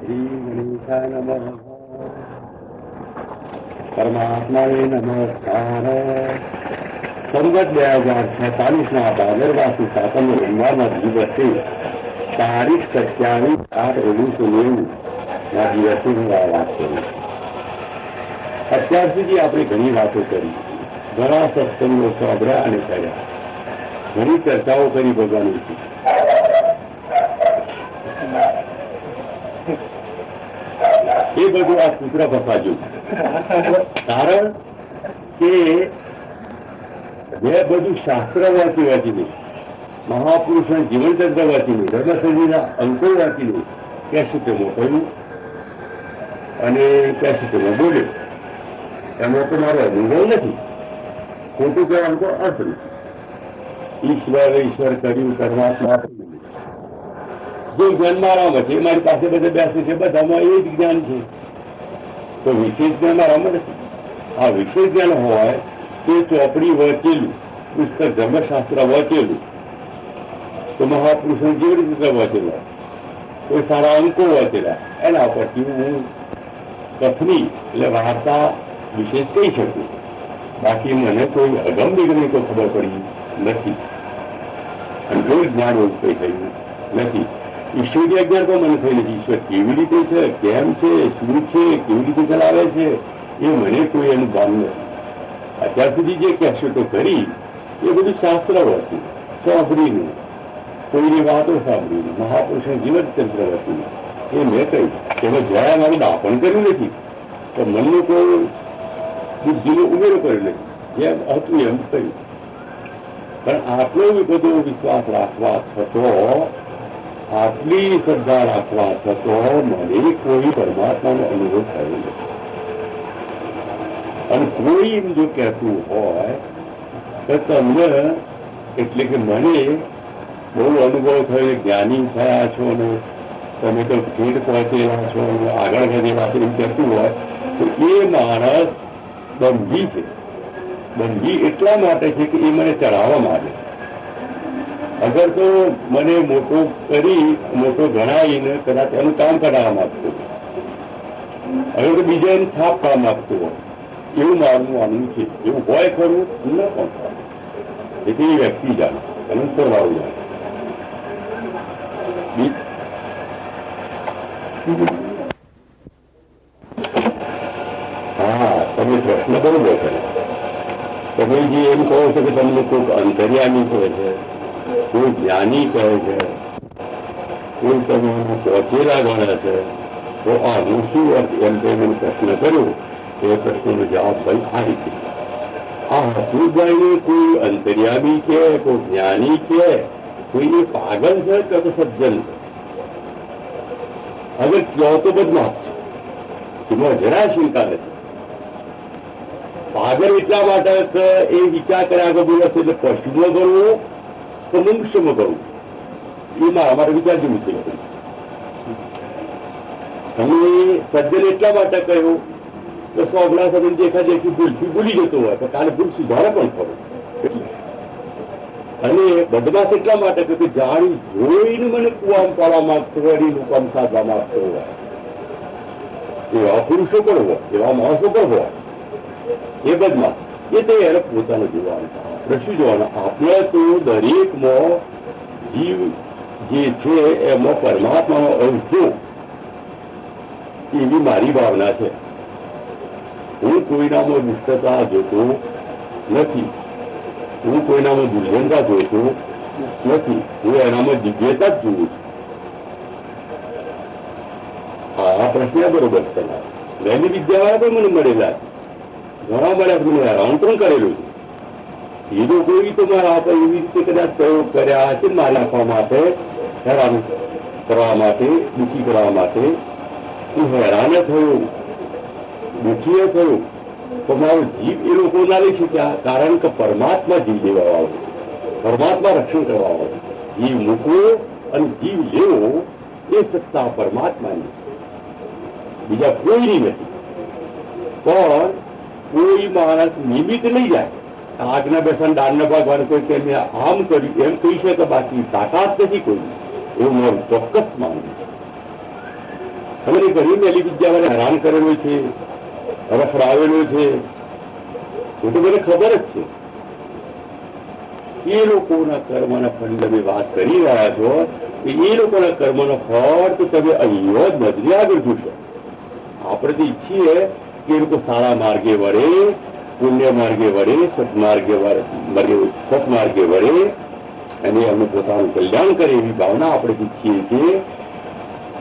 શ્રી ગણેશાય નમઃ. પરમાત્માએ નમસ્કાર. સંવત 2046 ભાદરવા સાતમ રવિવારના દિવસે તારીખ 27/8/1990 ના દિવસે હું આ વાત કરું. અત્યાર સુધી આપણે ઘણી વાતો કરી, ઘણા સત્સંગો સાંભળ્યા અને કર્યા, ઘણી ચર્ચાઓ કરી ભગવાન વિશે. એ બધું આ સૂત્ર ફસાયું. કારણ કે જે બધું શાસ્ત્ર વાંચી વાંચીને, મહાપુરુષના જીવનચંદ્ર વાંચીને, ધર્મસંધિના અંકો વાંચીને કેસેટમાં કહ્યું અને કેસેટમાં બોલ્યો, એમાં તો મારો અનુભવ નથી. ખોટું કહેવાનું તો અર્થ નથી. ઈશ્વર કર્યું, પરમાત્મા જે જ્ઞાન મારામાં છે, મારી પાસે બધા બેસે છે, બધામાં એ જ જ્ઞાન છે. તો વિશેષ જ્ઞાન મારામાં નથી. આ વિશેષ જ્ઞાન હોય તે ચોપડી વાંચેલું, પુસ્તક ધર્મશાસ્ત્ર વાંચેલું, તો મહાપુરુષો જેવી રીતે વાંચેલા, કોઈ સારા અંકો વાંચેલા, એના પરથી હું કથની એટલે વાર્તા વિશેષ કહી શકું. બાકી મને કોઈ અગમ નિગમની કોઈ ખબર પડી નથી અને કોઈ જ્ઞાન એવું કંઈ થયું નથી. ઈશ્વરીય જ્ઞાન તો મને થઈ નથી. ઈશ્વર કેવી રીતે છે, કેમ છે, શું છે, કેવી રીતે ચલાવે છે, એ મને કોઈ એનું ભાન નથી. અત્યાર સુધી જે કેસેટો કરી એ બધું શાસ્ત્ર હતું, સાંભળીને, કોઈની વાતો સાંભળીને, મહાપુરુષના જીવનચંદ્ર હતું એ મેં કહ્યું. એમાં જરા મારું દાપણ કર્યું નથી, તો મનનો કોઈ બુદ્ધિનો ઉમેરો કર્યો નથી. જેમ હતું એમ કહ્યું. પણ આટલો બધો વિશ્વાસ રાખવા છતો, આટલી શ્રદ્ધા રાખવા છતો મને કોઈ પરમાત્માનો અનુભવ થયો નથી. અને કોઈ જો કહેતું હોય તો તમને, એટલે કે મને બહુ અનુભવ થયો, જ્ઞાની થયા છો ને તમે તો ભેટ પહોંચેલા છો, આગળ વધેલા છો, એમ કહેતું હોય તો એ માણસ બંધી છે. બંધી એટલા માટે છે કે એ મને ચડાવવા માંગે. અગર તો મને મોટો કરી, મોટો ગણાવીને કદાચ એનું કામ કરાવવા માંગતો, અગર તો બીજા એની છાપ પાડવા માંગતો હોય, એવું મારું માનવું છે. એવું હોય ખરું ન પણ, એટલે એ વ્યક્તિ જાણે અને સ્વભાવ જાણે. હા, તમે પ્રશ્ન બરોબર કર્યો. તમે જે એમ કહો છો કે તમને કોઈક અંતર્યામી કહે છે, કોઈ જ્ઞાની કહે છે, કોઈ તમે પહોંચેલા ગણે છે, તો આનું શું અર્થ? એમ તમે પ્રશ્ન કર્યો, એ પ્રશ્નનો જવાબ ભાઈ આ રીતે. આ હસુભાઈને કોઈ અંતર્યામી કે કોઈ જ્ઞાની કે કોઈ એ પાગલ છે કે તો સજ્જન છે. હવે ક્યો તો બદમાશ છે, એમાં જરા શંકા નથી. પાગલ એટલા માટે કે એ વિચાર કર્યા કે બોલો એટલે પશુમાં કરવું તો મનુષ્યમાં કરવું, એ મારા માટે વિચાર જેવું છે. તમે સજ્જન એટલા માટે કહ્યું તો સોગડા સજ્જન દેખાદેખી ભૂલથી ભૂલી જતો હોય તો કાલે ભૂલ સુધારે પણ ખરું. અને બદમાશ એટલા માટે કે જાણી જોઈને મને કુવામ પાડવા માંગતો હોય, મુકામ સાધવા માંગતો હોય, એવા પુરુષો પણ હોય, એવા માણસો પણ હોય, એ બદમાશ. એ તો એને પોતાનું જોવાનું. આપણે શું જોવાનું? આપણે તો દરેકમાં જીવ જે છે એમાં પરમાત્માનો અવધો, એવી મારી ભાવના છે. હું કોઈનામાં દુષ્ટતા જોતો નથી, હું કોઈનામાં દુર્જનતા જોતો નથી, હું એનામાં દિવ્યતા જ જોઉં છું. આ પ્રશ્ન બરોબર છે. વહેલી વિદ્યાવાળા પણ મને મળેલા છે, ઘણા મળ્યા, મને હેરાન પણ કરેલું છે. એ લોકો તો મારા એવી રીતે કદાચ પ્રયોગ કર્યા છે મારી આપવા માટે, હેરાન કરવા માટે, દુઃખી કરવા માટે. હું હેરાન થયો, દુઃખી થયો, તો મારો જીવ એ લોકો ના લઈ શક્યા. કારણ કે પરમાત્મા જીવ લેવા આવે, પરમાત્મા રક્ષણ કરવા આવે. જીવ મૂકવો અને જીવ લેવો એ સત્તા પરમાત્માની, બીજા કોઈની નથી. પણ કોઈ માણસ નિમિત્ત લઈ જાય, આગના બેસન દાનના ભાગવાનું કોઈ કે મેં આમ કર્યું એમ કહી શકે, બાકી તાકાત નથી કોઈ. એવું મારું ચોક્કસ માનવું છે. અમારી ઘણી મેલી વિદ્યા હેરાન કરેલો છે, રખડાવેલો છે, એ તો મને ખબર જ છે. એ લોકોના કર્મના ફળ તમે વાત કરી રહ્યા છો, એ લોકોના કર્મનો ફળ તો તમે અહીંયા જ નજરે આગળ જોશો. આપણે તો ઈચ્છીએ કે એ લોકો સારા માર્ગે વળે, પુણ્ય માર્ગે વળે, સત્માર્ગે વળે અને એમનું પોતાનું કલ્યાણ કરે એવી ભાવના આપણે ઈચ્છીએ છીએ.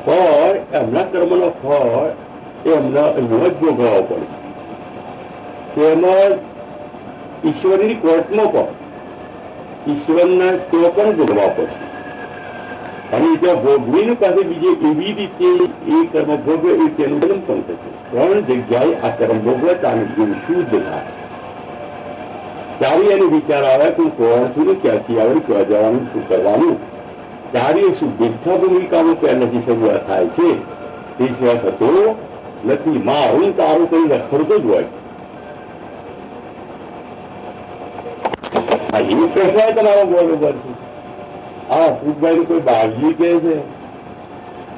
પણ એમના કર્મનો ફળ એમને અહીંયા જ ભોગવવો પડે. તેમજ ઈશ્વરની કોર્ટમાં પણ ઈશ્વરના તેઓ પણ ભોગવવા પડશે. અને ત્યાં ભોગવીને પાસે બીજી એવી રીતે એ કર્મ ભોગવે એ તેનું જન્મ પણ થશે. 3 જગ્યાએ આ કર્મ ભોગવતા અને જીવ શુદ્ધ થાય. ત્યારે એને વિચાર આવે કે હું કોણ છું ને ક્યાંથી આવે, ક્યાં જવાનું, શું કરવાનું. ત્યારે શુભેચ્છા ભૂમિકામાં પહેલાથી શરૂઆત થાય છે. તે સિવાય થતો નથી. મારું તારું કઈ રખડતો જ હોય. એ પ્રશ્ન તમારો બરોબર છે. આ સુખભાઈ કોઈ બાળજી કહે છે,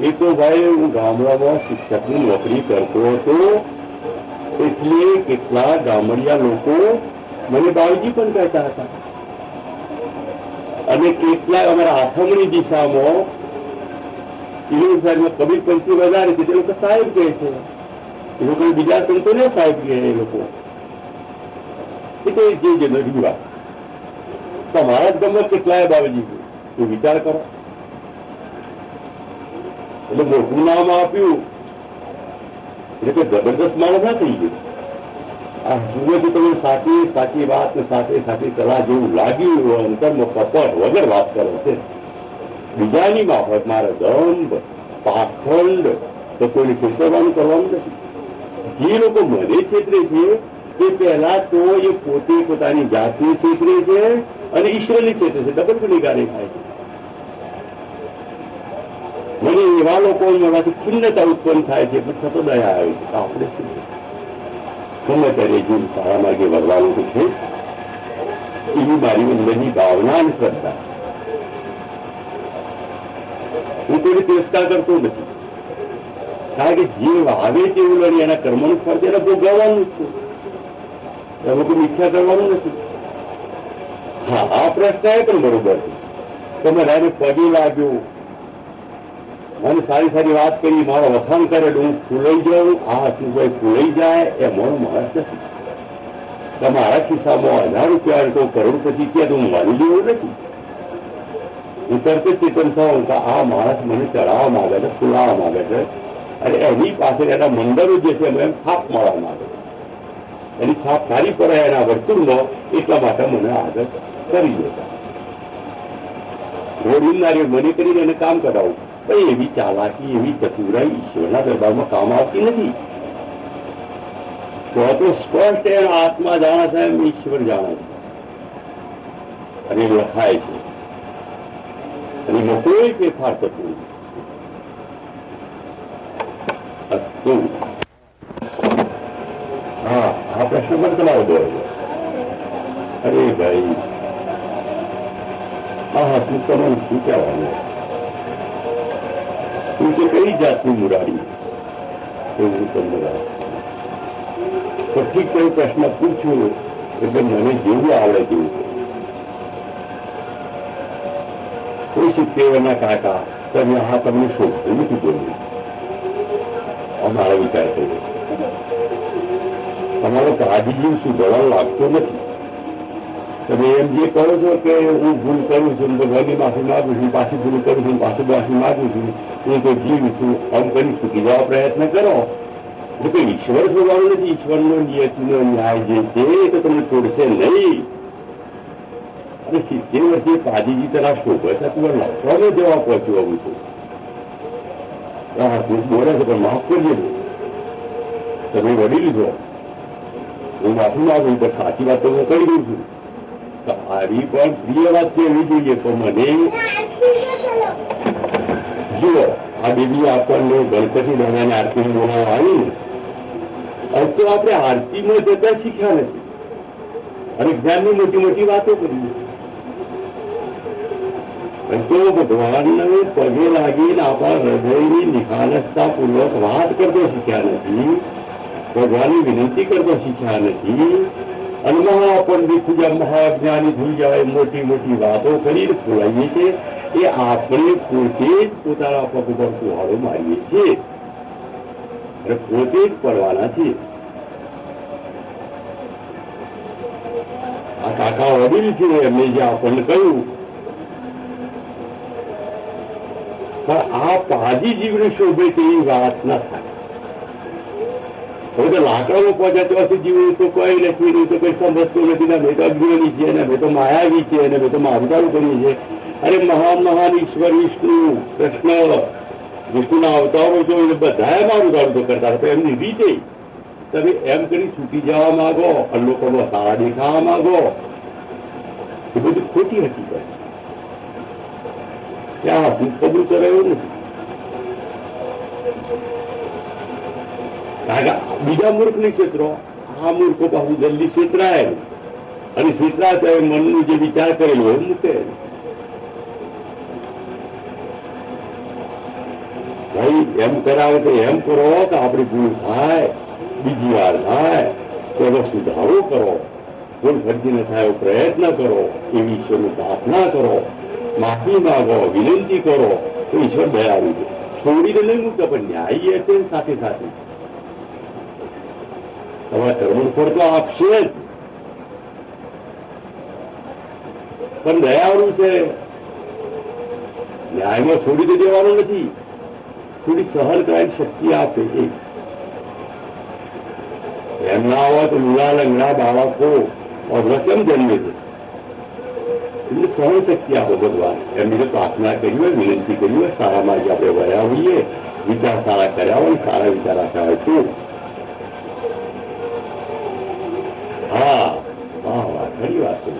એ તો ભાઈ હું ગામડામાં શિક્ષકની નોકરી કરતો હતો, એટલે કેટલા ગામડિયા લોકો મને બાળજી પણ કહેતા હતા. અને કેટલાક અમારા આથમણી દિશામાં સાહેબમાં કબીરપંથી વધારે છે, તે લોકો સાહેબ કહે છે. એ લોકો બીજા સંતોને સાહેબ કહે. એ લોકો જે રીવા તમારા જ ગમે કેટલાય બાબજી છે, એ વિચાર કરો. એટલે મોટું નામ આપ્યું એટલે કે જબરદસ્ત માણસ ના થઈ ગયું. આ જુએથી તમે સાચી વાત ને સાથે કલા જેવું લાગ્યું, અંતરમાં કપટ વગર વાત કરે છે. બીજાની માફત મારે દંભ પાખંડ તો કોઈને છેતરવાનું કરવાનું નથી. જે લોકો મને છેતરે છે એ પહેલા તો એ પોતે પોતાની જાતને છેતરે છે અને ઈશ્વરને છેતરે છે. ડબલ ગુનેગારી થાય છે. મને એવા લોકો એમાંથી ખિન્નતા ઉત્પન્ન થાય છે, પણ છતાં દયા આવે છે. આપણે શું ગમે ત્યારે જીવ સારા માર્ગે વધવાનું તો છે, એવી મારી અંદરની ભાવના અને શ્રદ્ધા. હું કોઈને તિરસ્કાર કરતો નથી, કારણ કે જે વાવે તેવું લડી એના કર્મનું ફળ એને ભોગવવાનું જ છે. એમાં કોઈ ઈચ્છા કરવાનું નથી. હા, આ પ્રશ્ન એ પણ બરોબર છે. તમે રાને પગે લાગ્યો, મને સારી વાત કરી, મારો વખાણ કરે, હું ફૂલાઈ જાઉં, આ શું ફૂલાઈ જાય એ મારું માણસ નથી. તમારા ખિસ્સામાં 1000 રૂપિયા તો કરોડપતિ ક્યાં તો હું માની જેવું નથી. હું તરત જ ચેતન થાઉં કે આ માણસ મને ચડાવવા માંગે છે, ફૂલાવવા માંગે છે, અને એની પાસે એના મંદિરો જે છે એમ છાપ મારવા માંગે છે. એની છાપ સારી પડે એના વર્તુળમાં, એટલા માટે મને આગળ કરી દેતા. રોડિંદારી મને કરીને એને કામ કરાવું. ભાઈ એવી ચાલાકી, એવી ચતુરાઈ ઈશ્વરના દરબારમાં કામ આવતી નથી. તો સ્પષ્ટ એનો આત્મા જાણે છે, એમ ઈશ્વર જાણે છે, અને લખાય છે. અને એમાં કોઈ ફેરફાર થતું નથી. હા, આ પ્રશ્ન પણ તમારો દોડ્યો. અરે ભાઈ, હા તું તમે શું કહેવાનું? તું તો કઈ જાતનું મુરારી એવું તમને તો ઠીક કઈ પ્રશ્ન પૂછ્યું એટલે મને જેવું આવડે તેવું. કોઈ 70 કાકા તમે આ તમને શોધતું નથી બોલ્યું. અમારો વિચાર કર્યો તમારો કાળજી સુધારવા લાગતો નથી. તમે એમ જે કહો છો કે હું ભૂલ કરું છું, ભગવાનની માફી માગું છું, પાછી ભૂલ કરું છું, પાછી માફી માગું છું, હું તો જીવ છું, આમ કરી ચૂકી જવા પ્રયત્ન કરો. એટલે કોઈ ઈશ્વર શોધવાનું નથી. ઈશ્વરનો નિયતિનો ન્યાય જે છે એ તો તમને છોડશે નહીં. અને 70 વર્ષે પાજીજી તરફ શોભે છે, તું લખવાનો જવાબ પહોંચ્યો આવું છું. તું બોલે છે પણ માફ કરજો, તમે વડીલ છો, હું માફી માગું, પણ સાચી વાત તો હું કહી દઉં છું. આવી પણ પ્રિય વાત કહેવી જોઈએ. પણ મને જુઓ, આ દેવી આપણને ગણપતિ દાદાની આરતી બોલાવવા આવી ને, તો આપણે આરતીમાં જતા શીખ્યા નથી અને જ્ઞાનની મોટી મોટી વાતો કરી. તો ભગવાનને પગે લાગીને આપણા હૃદયની નિખાલસતા પૂર્વક વાત કરતો શીખ્યા નથી, ભગવાનની વિનંતી કરતો શીખ્યા નથી, અને મહાપંડિત થઈ જાય, મહાજ્ઞાની થઈ જાય, મોટી મોટી વાતો કરીને ફોલાવીએ છીએ. એ આપણે પોતે જ પોતાના પગ ઉપર કુહાડો મારીએ છીએ અને પોતે જ પડવાના છીએ. આ કાકા વડીલ છે એમને જે આપણને કહ્યું, પણ આ પાજી જીવને શોભે તેવી વાત ના થાય. હવે તો લાકડામાં પહોંચ્યા ત્યાંથી જીવન તો કોઈ નથી, નહીં તો કઈ સમજતું નથી, ને મેં તો અજ્ઞાની છે, ને મેં તો માયાવી છે, ને મેં તો મારુદારું કરીએ છીએ. અરે મહાન મહાન ઈશ્વર વિષ્ણુ કૃષ્ણ વિષ્ણુના અવતારો જો એ બધા મારુદારું તો કરતા હતા. એમની રીતે તમે એમ કરી છૂટી જવા માંગો અને લોકોનો સારા દેખાવા માંગો, એ બધું ખોટી હકીકત છે. ત્યાં હું કબૂતર એવું નથી. બીજા મૂર્ખની ક્ષેત્રો, આ મૂર્ખો પાછું જલ્દી છેતરાય અને છેતરાય મનનું જે વિચાર કરેલો હોય મૂકે. ભાઈ એમ કરાવે તો એમ કરો કે આપણી ભૂલ થાય, બીજી વાર થાય તો એનો સુધારો કરો, ભૂલ ફરજી ન થાય એવો પ્રયત્ન કરો, એવી ઈશ્વરની પ્રાર્થના કરો, માફી માંગો, વિનંતી કરો તો ઈશ્વર દયાળુ છે. છોડીને નહીં મૂકતા પણ ન્યાયી હશે સાથે સાથે તમારા કર્મનું ફળ તો આપશે જ, પણ દયાળુ છે. ન્યાયમાં છોડી તો દેવાનો નથી, થોડી સહન કરવાની શક્તિ આપે. એમ ના હોય તો લુલા લંગડા બાળકો અઘરા કેમ જન્મે છે? એટલે સહન શક્તિ આપો ભગવાન. એમની તો પ્રાર્થના કરી હોય, વિનંતી કરી હોય, સારામાં જ આપણે વયા હોઈએ, વિચાર સારા કર્યા હોય, સારા વિચાર આપ્યા હોય તો હા વાહ વાહ ખરી વાત છે.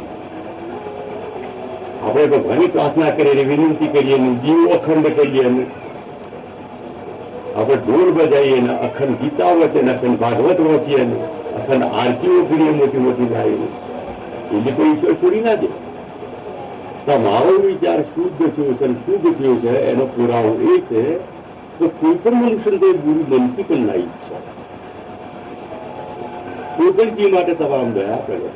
આપણે તો ઘણી પ્રાર્થના કરીએ, વિનંતી કરીએ, જીવ અખંડ કરીએ, આપણે ઢોલ બજાવીએ ને અખંડ ગીતા વચ્ચે ને અખંડ ભાગવત વાંચીએ ને અખંડ આરતીઓ કરીએ મોટી મોટી ગાઈને, એટલે કોઈ ઈશ્વર છોડી ના દે. તમારો વિચાર શુદ્ધ થયો છે, શુદ્ધ થયો છે એનો પુરાવો એ છે તો કોઈ પણ મનુષ્ય કોઈ બુરી બનતી પણ ના ઈચ્છા, કોઈ પણ જીવ માટે તમારા દયા કરે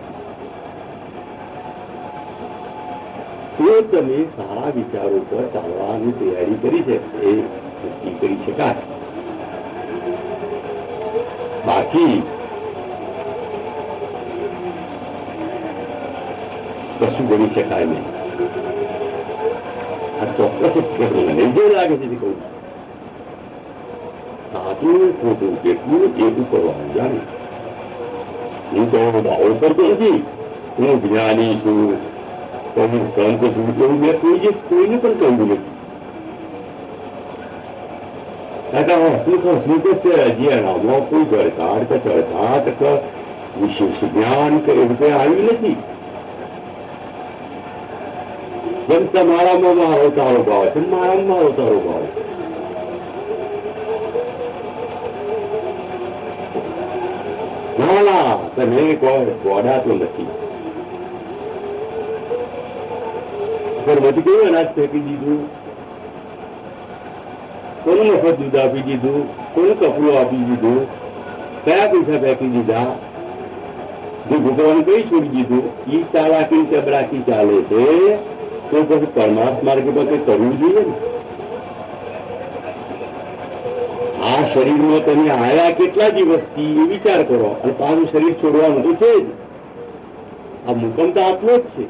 તો તમે સારા વિચારો પર ચાલવાની તૈયારી કરી છે એ નક્કી કરી શકાય. બાકી કશું બની શકાય નહીં. આ ચોક્કસ મને જે લાગે છે કહું સાચું ખોટું કેટલું એટલું કરવાનું જાણે. હું તો દાવો કરતો નથી હું જ્ઞાની છું, તો હું સંત છું, એવું મેં કોઈને પણ કહ્યું નથી. હસમુખ છે હજી એનામાં કોઈ જળકાટ કે ચળકાટ કે વિશેષ જ્ઞાન કે એવું કઈ આવ્યું નથી. જેમ તમારામાં મારો તારો ભાવ છે, મારામાં મારો તારો ભાવ છે. ના ના તમે ગોડા તો નથી. ઘરમાંથી કેવું અનાજ ફેંકી દીધું, કોનું મફત દૂધ આપી દીધું, કોનું કપડું આપી દીધું, કયા પૈસા ફેંકી દીધા, જે ભૂખવાનું કઈ છોડી દીધું. એ ચાલાકી ચબરાકી ચાલે છે તો પછી પરમાર્થ માર્ગ પર કંઈ કરવું જોઈએ ને. આ શરીરમાં તમે આયા કેટલા દિવસથી એ વિચાર કરો, અને પાછું શરીર છોડવાનું તો છે જ. આ મુકમ તો આટલો જ છે.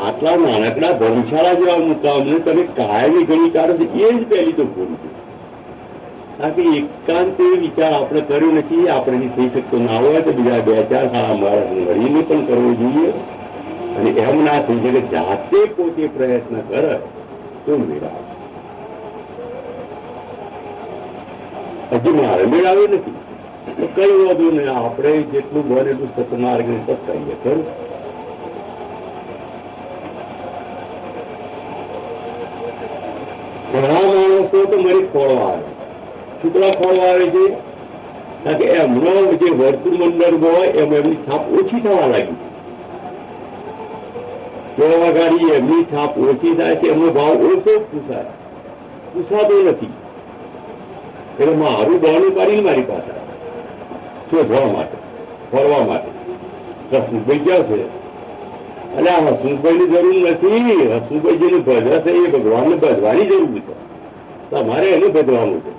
આટલા નાનકડા ધર્મશાળા જેવા મુકામને તમે કાયમી ઘણી કાઢો છો, એ જ પહેલી તો ભૂલ છે. કારણ કે એકાંત વિચાર આપણે કર્યો નથી, આપણેથી થઈ શકતો ના હોય તો બીજા 2-4 સારા માણસ મળીને પણ કરવો જોઈએ. અને એમ ના થઈ શકે જાતે પોતે પ્રયત્ન કરે તો મેળાવે. હજી મારે મેળાવ્યો નથી તો કઈ વાંધો નહીં, આપણે જેટલું બને એટલું સત્માર્ગ ને સત કરીએ ખરું. ઘણા માણસો તો મારી ખોળવા આવે, છોકરા ખોળવા આવે છે કારણ કે એમનો જે વર્તુળ મંડળ હોય એમાં એમની છાપ ઓછી થવા લાગી છે. તો વગાડી એમની છાપ ઓછી થાય છે, એમનો ભાવ ઓછો પૂછાય, પૂછાતો નથી. એટલે મારું બહાનું કાઢીને મારી પાસે શોધવા માટે, ફરવા માટે હસમુખભાઈ ક્યાં છે? અને આ હસમુખભાઈની જરૂર નથી. હસમુખભાઈ જેને ભજવા છે એ ભગવાનને ભજવાની જરૂર છે. તમારે એને ભજવાનું છે,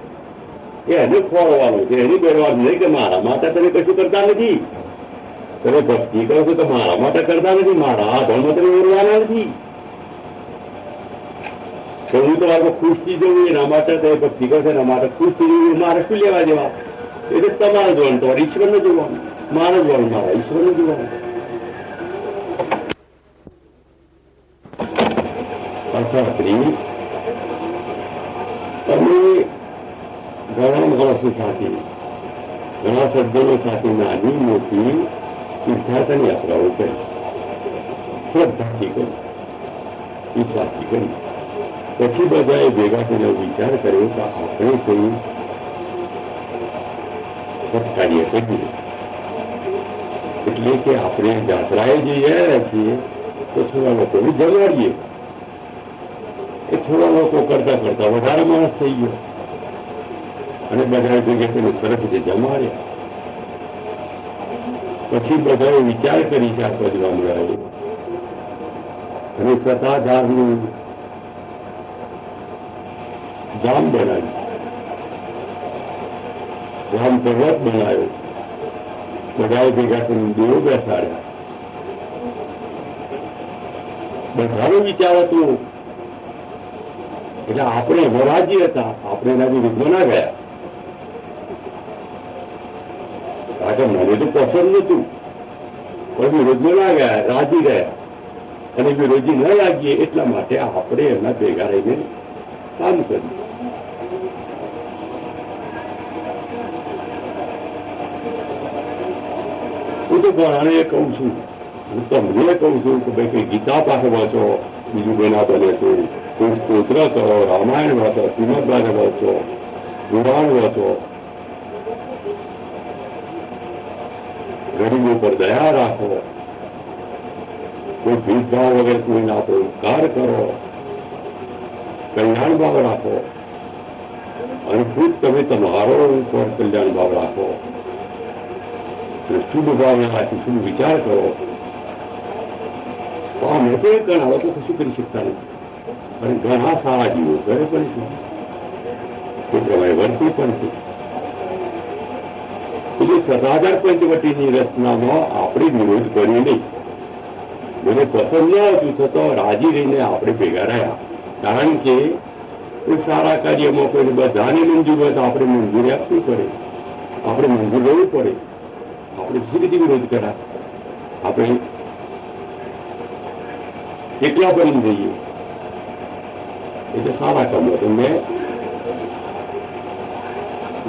એને ખોરવાનું છે, એની ભજવાનું નહીં કે મારા માટે તમે કશું કરતા નથી. તમે ભક્તિ કરો છો તો મારા માટે કરતા નથી, મારા હાથમાં તમે ઓરવાના નથી. તો હું તમારે ખુશ થઈ જવું એના માટે તમે ભક્તિ કરશો, એના માટે ખુશ થઈ જવું મારે શું લેવા દેવા? એટલે તમારે જોવાનું, તમારે ઈશ્વરને જોવાનું, મારે જોવાનું, મારા ઈશ્વરને જોવાનું. અર્થાત્રી તમે ઘણા માણસો સાથે, ઘણા સજ્જનો સાથે નાની મોટી તીર્થયાત્રાની યાત્રાઓ કરી, શ્રદ્ધાથી કરી, વિશ્વાસથી કરી. પછી બધાએ ભેગા થઈને વિચાર કર્યો કે આપણે કોઈ સત્કાર્ય કરીએ. એટલે કે આપણે યાત્રાએ જઈ રહ્યા છીએ તો થોડા લોકોને જમાડીએ. એ થોડા લોકો કરતા કરતા વધારે માણસ થઈ ગયો અને બધા ભેગા થઈને સરસ રીતે જમાડ્યા. પછી બધાએ વિચાર કરી ચાર પાંચ ગામડાઓ અને સત્તાધારનું ગામ બનાવ્યું, રામ પર્વત બનાવ્યો, બધાએ ભેગા કરીને દેવો બેસાડ્યા. બધાનો વિચાર હતો. એટલે આપણે વરાજી હતા, આપણે એના વિરુદ્ધમાં ના ગયા. કારણ કે મને તો પસંદ નતું, પણ વિરોધમાં ના ગયા, રાજી ગયા. અને વિરોધી ન લાગીએ એટલા માટે આપણે એમના ભેગા રહીને કામ કર્યું. હું તો ઘણાને કહું છું, હું તમને કહું છું કે ભાઈ કઈ ગીતા પાઠ વાંચો, બીજું બેના બને છે, કોઈ સ્તોત્ર કરો, રામાયણ વાંચો, શ્રીમદ ભાગવત વાંચો, પુરાણ વાંચો, ગરીબો પર દયા રાખો, કોઈ ભેદભાવ વગર કોઈના પર ઉપકાર કરો, કલ્યાણ ભાવ રાખો અને ખુદ તમે તમારો ઉપર કલ્યાણ ભાવ રાખો, શુભ ભાવના રાખી શુભ વિચાર કરો. તો આ મેં તો એ ઘણા લોકો કશું કરી શકતા નથી, અને ઘણા સારા જીવો ઘરે પણ છે, તે પ્રમાણે વર્તે પણ છે. એટલે સદાચાર પંચવટીની રચનામાં આપણે વિરોધ કર્યો નહીં. મને પસંદ ન હતું છતાં રાજી રહીને આપણે ભેગા રહ્યા. કારણ કે કોઈ સારા કાર્યમાં કોઈને બધાને મંજૂર હોય તો આપણે મંજૂરી આપવી પડે, આપણે મંજૂર રહેવું પડે. આપણે શી રીતે વિરોધ કર્યા? આપણે એકલા બની જઈએ એટલે સારા કામો તો મેં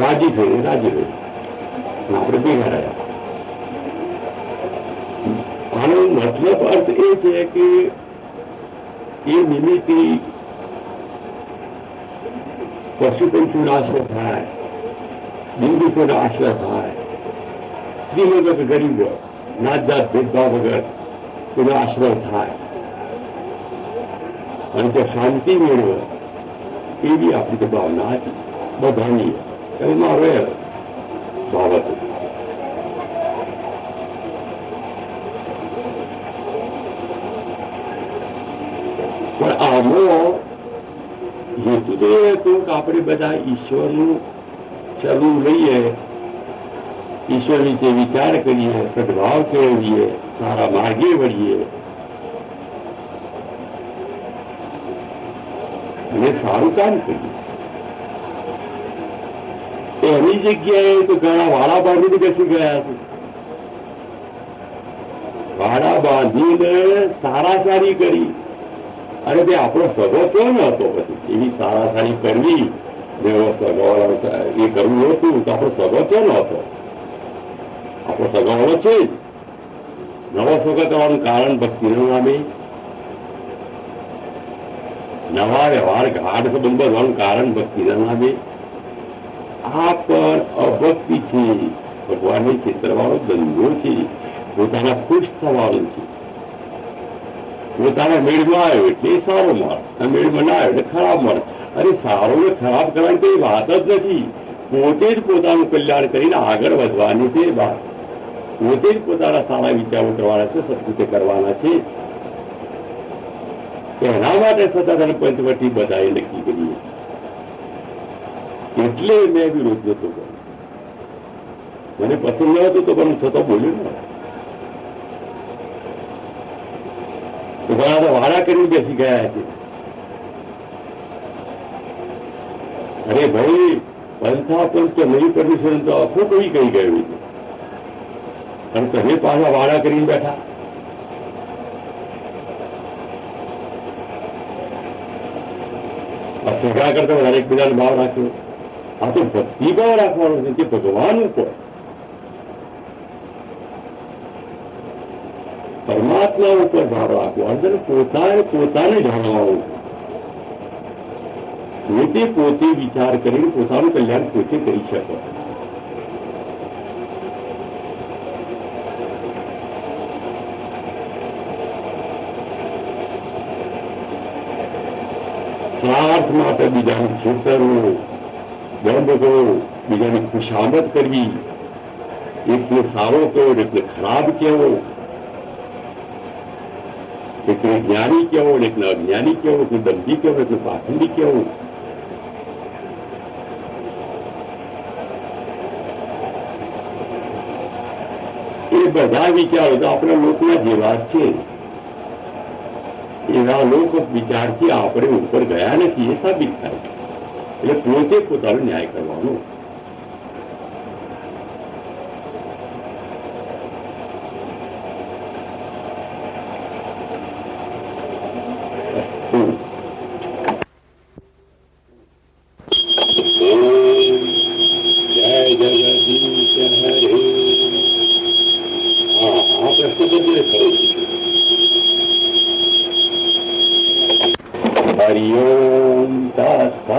રાજી થઈને રાજી રહ્યું, આપણે ભેગા રહ્યા. આનો મતલબ અર્થ એ છે કે એ નિમિત્તે પશુ પંખીનો આશ્રય થાય, બિંદુકોનો આશ્રય થાય, શ્રીમંત કે ગરીબ નાત જાત ભેદભાવ વગર એનો આશ્રય થાય અને તે શાંતિ મેળવે એવી આપણી તો ભાવના હતી બધાની. એ મારો એ ભાવ હતો. પણ આનો હેતુ તો એ હતો કે આપણે બધા ઈશ્વરનું ચલવું લઈએ, ઈશ્વર વિશે વિચાર કરીએ, સદભાવ કેળવીએ, સારા માર્ગે વળીએ અને સારું કામ કરીએ. એની જગ્યાએ તો ઘણા વાળા બાંધીને બેસી ગયા છે. વાળા બાંધીને સારા સારી કરી, અને તે આપણો સગો કેવો ન હતો? પછી એવી સારા સારી કરવી એ કરવું હતું તો આપણો સગો કેવો ન હતો? આપણો સગાવાળો છે જ. નવો સગો કરવાનું કારણ ભક્તિના નામે, નવા વ્યવહાર ગાઢ સંબંધ બધવાનું કારણ ભક્તિના નામે. આ પણ અભક્તિ છે, ભગવાનને છેતરવાનો ધંધો છે, પોતાના ખુશ થવાનું છે. પોતાના મેળમાં આવ્યો એટલે એ સારો માણસ, મેળમાં ના આવ્યો એટલે ખરાબ માણસ. અરે સારો ને ખરાબ કરવાની કઈ વાત જ નથી. પોતે જ પોતાનું કલ્યાણ કરીને આગળ વધવાની છે વાત. પોતે જ પોતાના સારા વિચારો કરવાના છે, સત્કૃત્ય કરવાના છે. એના માટે સતત અને પંચવટી બધાએ નક્કી કરીએ. એટલે મેં વિરોધ નતો કર્યો. મને પસંદ ન હતું તો પણ છતાં બોલ્યો ને. તો ઘણા તો વાડા કરીને બેસી ગયા છે. અરે ભાઈ, પંથા પંચ નહીં પરમિશન તો આખું કોઈ કહી ગયું છે. અને તમે પાછા વાડા કરીને બેઠા. આ સગા કરતા વધારે એકબીજાનો ભાવ રાખ્યો. આ તો ભક્તિભાવ રાખવાનો છે કે ભગવાન ઉપર, પરમાત્મા ઉપર ભાવ રાખવો. અંદર પોતાને જાણવાનું. પોતે વિચાર કરીને પોતાનું કલ્યાણ પોતે કરી શકો. સ્વાર્થ માટે બીજાને છેતરવું, દંડ બીજાની ખુશામત કરવી, એકને સારો કહેવો, એકને ખરાબ કહેવો, એકને જ્ઞાની કહેવો, એકને અજ્ઞાની કહેવો, એકને દંભી કહેવો, એકને પાખંડી કહેવો. એ બધા વિચારો તો આપણા લોકના જેવા જ છે. એવા લોક વિચારથી આપણે ઉપર ગયા નથી એ સાબિત થાય. એટલે પોતે પોતાનો ન્યાય કરવાનો. હરિઓમ તત્સત.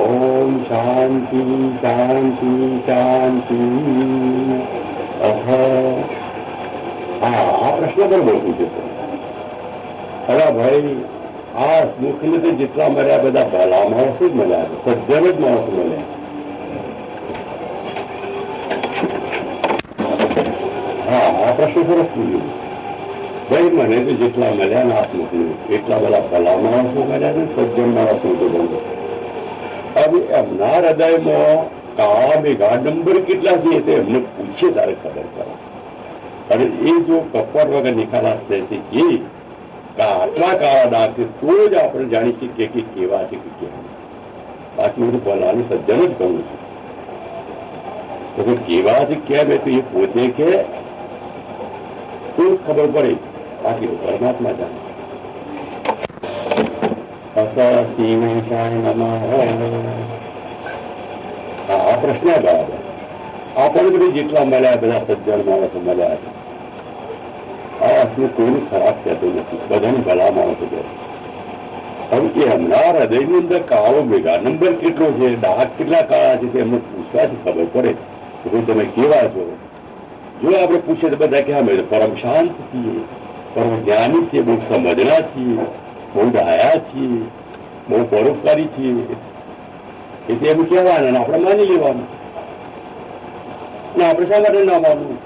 ઓમ શાંતિ શાંતિ શાંતિ. આ પ્રશ્ન બરોબર પૂછ્યો. અરે ભાઈ, આ મુખને તો જેટલા મળ્યા બધા ભલા માણસો જ મળ્યા, સજ્જન જ માણસો મળ્યા. હા, આ પ્રશ્ન સરસ પૂછ્યું. ભાઈ, મને તો જેટલા મળ્યા ને આત્મકનું એટલા બધા ભલા માણસો મળ્યા ને સજ્જન માણસો તો બહુ. હવે એમના હૃદયમાં કાળા ભેગા નંબર કેટલા છે તે એમને પૂછે તારે ખબર પડે. અને એ જો કપડ વગર નિકાલાસ થાય છે એ આટલા કાળા ડાઘ છે તો જ આપણે જાણી શકીએ કે કેવા છે કે કેવા. બાકી બધું ભલાનું સજ્જન જ કહું છું. તો કેવા છે કેમ એ તો એ પોતે કે તો જ ખબર પડે. બાકી પરમાત્મા જાણે. આ પ્રશ્ન બરાબર. આપણને બધી જેટલા મળ્યા બધા સજ્જન માણસો મળ્યા છે. આ અસલું કોઈનું ખરાબ કહેતું નથી, બધાને ભલા માણસો કહે. હવે એમના હૃદયની અંદર કાળો ભેગા નંબર કેટલો છે, ડાઘ કેટલા કાળા છે તે એમને પૂછવાથી ખબર પડે કે ભાઈ તમે કેવા છો. જો આપણે પૂછીએ તો બધા કે અમે પરમ શાંત છીએ, પરમ જ્ઞાની છીએ, બહુ સમજણા છીએ, બહુ ડાયા છીએ, બહુ પરોપકારી છીએ. એટલે એમ કહેવાના ને આપણે માની લેવાનું. ને આપણે શા માટે ના માનવું?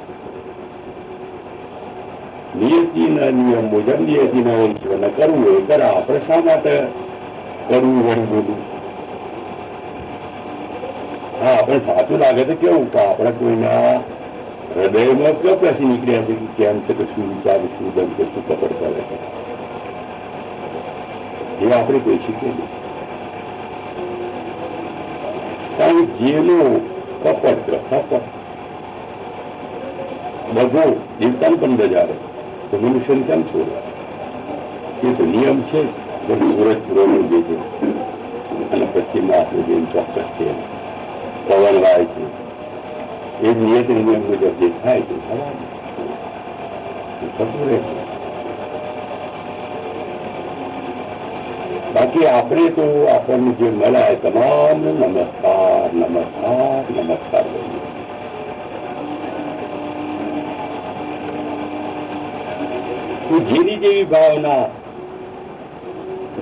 નિયતિના નિયમ મુજબ નિયતિના વંશોને કરવું એ કરે. આપણે શા માટે કરવું વળી બોલવું? હા, આપણે સાચું લાગે તો કેવું કે આપણે કોઈના હૃદયમાં કયો પ્રશ્ન નીકળ્યા છે કે કેમ છે, કે શું વિચાર, શું બનશે, શું કપડ કરે છે, એ આપણે કોઈ શીખીએ નહીં. કારણ કે જેનું કપટ સપટ બધો દેવતાને પણ દજાવે તો મનુષ્યને કેમ છોડે? એ તો નિયમ છે. બધું સુરજ પૂર્વનું જે છે અને પશ્ચિમમાં આપણું જે ચોક્કસ છે, પવન વાય છે, એ નિયત નિયમ મુજબ જે થાય છે થતું રહે છે. બાકી આપણે તો આપણને જે મળ્યા તમામ નમસ્કાર નમસ્કાર નમસ્કાર કરીએ. તો જેની જેવી ભાવના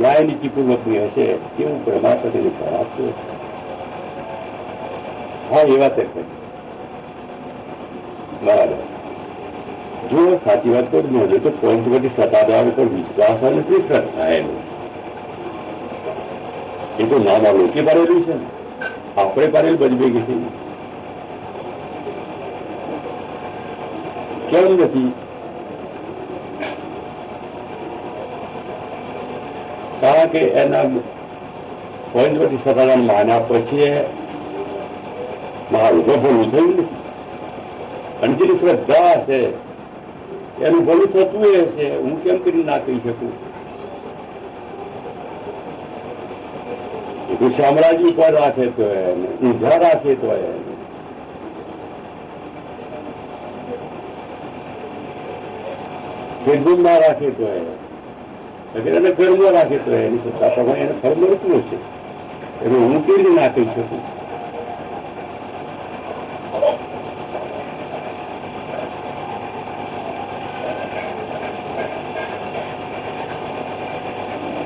ન્યાયનીતિપૂર્વકની હશે તેવું પરમાત્મા તેને ફળ આપતો હશે. હા, એ વાત છે બરાબર. જો સાચી વાત કરું ને તો પંચવટી સત્તાધાર ઉપર વિશ્વાસ નથી શ્રદ્ધા એનો. એ તો નાના લોકે પાડેલું છે ને, આપણે પાડેલ બધી ભેગી થઈ. કેમ નથી? કારણ કે એના પંચવટી સત્તાધાર માન્યા પછી મારું તો ભલું થયું નથી. અને જેની શ્રદ્ધા હશે એનું ભલું થતું હશે. હું કેમ કરી ના કહી શકું? એ શામળાજી પર રાખે તો એને, ઊંઝા રાખે તો એને, ના રાખે તો એને ઘરમાં રાખે તો એની સત્તા પ્રમાણે એને ફળ મળતું હશે. એટલે હું કેવી રીતે ના કહી શકું?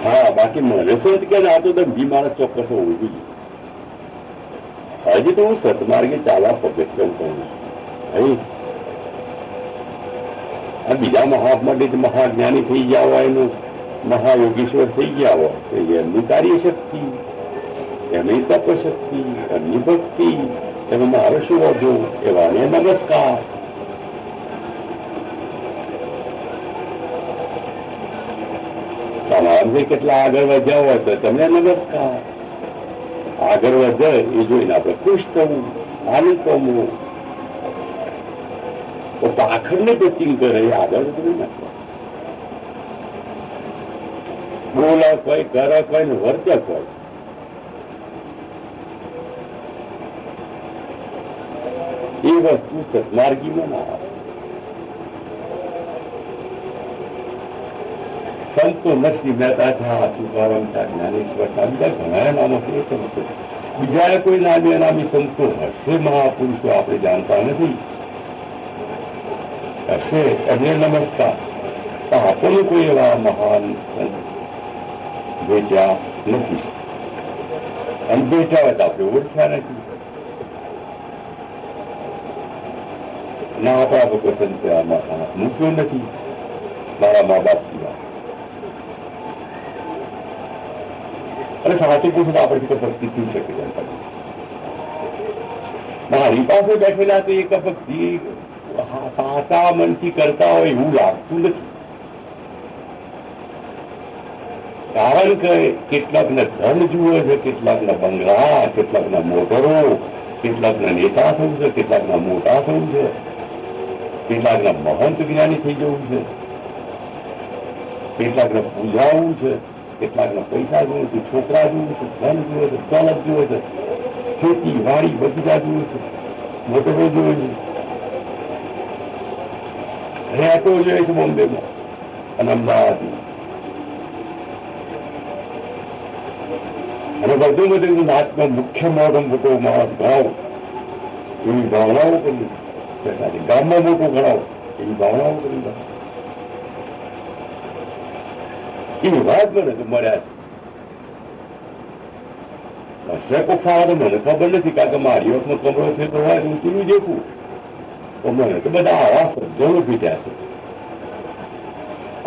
હા, બાકી મને સંત કે આ તો દંભી માણસ ચોક્કસ હોવું જોઈએ. હજી તો હું સતમાર્ગે ચાલવા પગથિયમ કરું છું. આ બીજા મહાજ્ઞાની થઈ ગયા હોય એનું મહાયોગીશ્વર થઈ ગયા હોય તો એમની કાર્યશક્તિ, એમની તપશક્તિ, એમની ભક્તિ, એનો મારો શું વધુ, એવાને નમસ્કાર. તમારા કેટલા આગળ વધ્યા હોય તો તમને નમસ્કાર. આગળ વધે એ જોઈને આપણે ખુશ થવું, આનંદ પામવું. તો પાખંડને ટચિંગ કરે એ આગળ વધવું નથી. બોલક હોય, કરક હોય ને વર્તક હોય, એ વસ્તુ સદમાર્ગીમાં ના આવે. સંતો નરસિંહ મહેતા થા, તુકારામ થા, જ્ઞાનેશ્વર થા, બીજા ઘણા નામો છે. સંતો બીજા કોઈ નામે નામી સંતો હશે, મહાપુરુષો આપણે જાણતા નથી. હશે એમને નમસ્કાર. આપણને કોઈ એવા મહાન સંત વેચ્યા નથી. અને બેઠા હોય તો આપણે ઓળખ્યા નથી. ના આપણા કોઈ સંતે આમાં મૂક્યો નથી મારા મા બાપ સિવાય. અને સાચું પૂછું આપણે તો ભક્તિ થઈ શકે છે. મારી પાસે બેઠેલા તો એક ભક્તિ સાચા મનથી કરતા હોય એવું લાગતું નથી. કારણ કે કેટલાકને ધન જુએ છે, કેટલાકના બંગલા, કેટલાકના મોટરો, કેટલાકના નેતા થવું છે, કેટલાકના મોટા થવું છે, કેટલાકના મહંત જ્ઞાની થઈ જવું છે, કેટલાકને પૂજાવું છે, કેટલાકના પૈસા જોવે છે, છોકરા જોવે છે, ધન જોવે છે, દોલત જોવે છે, ખેતી વાડી બગીચા જોવે છે, મોટરો જોવે છે, રેટો જોઈએ છે બોમ્બેમાં અને અમદાવાદમાં. અને બધું બધું નાચનો મુખ્ય મોટો માણસ ગણાવો એવી ભાવનાઓ કરી. ગામમાં મોટો ગણાવો એવી ભાવનાઓ કરી. એની વાત મને તો મળ્યા છે. કોક સારા તો મને ખબર નથી, કારણ કે મારી વખતનો કમરો છે તો હોય હું કેવું દેખું. તો મને તો બધા આવા સજ્જનો પીટ્યા છે.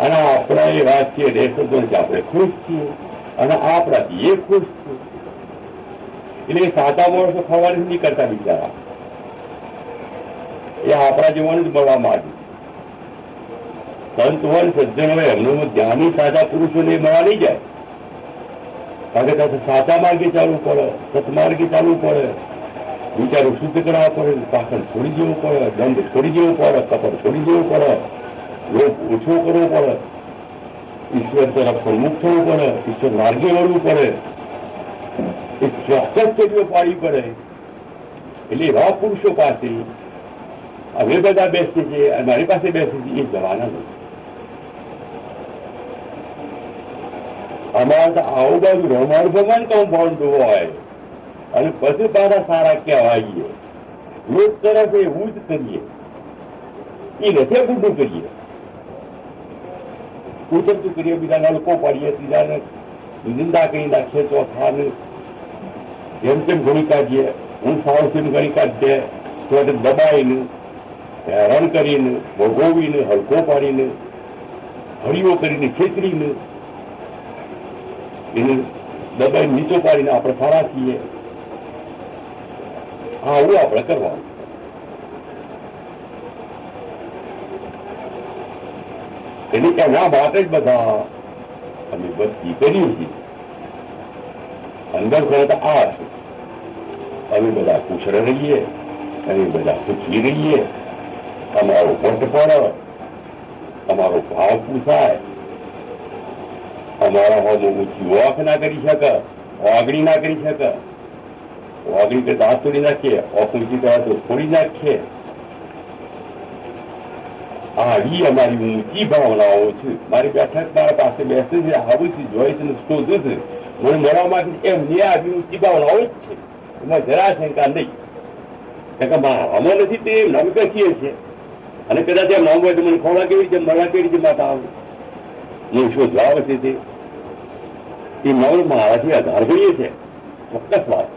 અને આપણા એ વાત છીએ એ સજ્જન કે આપણે ખુશ છીએ અને આપણાથી એ ખુશ છે. એટલે એ સાચા માણસો ખવાની નહીં કરતા બિચારા. એ આપણા જીવન જ મળવા માંગે. સંત હોય સજ્જન હોય એમનું જ્ઞાની સાચા પુરુષોને મળવા નહીં જાય. કારણ કે સાચા માર્ગે ચાલવું પડે, સતમાર્ગે ચાલવું પડે, વિચારો શુદ્ધ કરવા પડે, પાખંડ છોડી દેવું પડે, દંડ છોડી દેવું પડે, કપટ છોડી દેવું પડે, લોભ ઓછો કરવો પડે, ઈશ્વર તરફ સન્મુખ થવું પડે, ઈશ્વર માર્ગે વળવું પડે, એ ચોક્કસ ચડીઓ પાડવી પડે. એટલે એવા પુરુષો પાસે હવે બધા બેસે છે અને મારી પાસે બેસે છે એ જવાના નથી. અમારે તો આવું બાજુ રમાડ ભગવાન કમ્પાઉન્ડ હોય અને પછી પાછા સારા કહેવાઈએ. લોક તરફ એવું જ કરીએ, એ નથી ખોટું કરીએ. ઉતરતું કરીએ, બીજાના લોકો પાડીએ, ત્રીજાને નિંદા કરી નાખીએ, ચોથાને જેમ તેમ ઘણી કાઢીએ, હું સાવ તેમ ઘણી કાઢીએ, તો દબાઈને હેરાન કરીને ભોગવીને હલકો પાડીને હળીઓ કરીને છેતરીને એને દબાઈ નીચો પાડીને આપણે સારા છીએ. આવું આપણે કરવાનું. એની એના માટે જ બધા અમે બધી કરીએ છીએ. અંદર ખરે તો આ છે, અમે બધા કુશળ રહીએ, અમે બધા સુખી રહીએ, અમારો વટ પડે, અમારો ભાવ પૂછાય, અમારા હોમ ઊંચી વોક ના કરી શકે, વાગણી ના કરી શકે, વાગણી કે દાંત તોડી નાખીએ, ઓફ ઊંચી કરે તો છોડી નાખીએ. આવી અમારી ઊંચી ભાવનાઓ છે. મારી બેઠક મારા પાસે બેસે છે, આવું છે, જોઈ છે, શોધું છે, મને મળવા માંગે એમની આવી ઊંચી ભાવનાઓ જ છે. એમાં જરા શંકા નહીં, કારણ કે આમાં નથી તે નામ કહીએ છીએ. અને કદાચ એમ નામ હોય તો મને ખોળા કેવી રીતે મળવા કેવી રીતે માતા આવે, હું શોધવા આવશે તે નામ મારાથી આધાર ગણીએ છે. ચોક્કસ વાત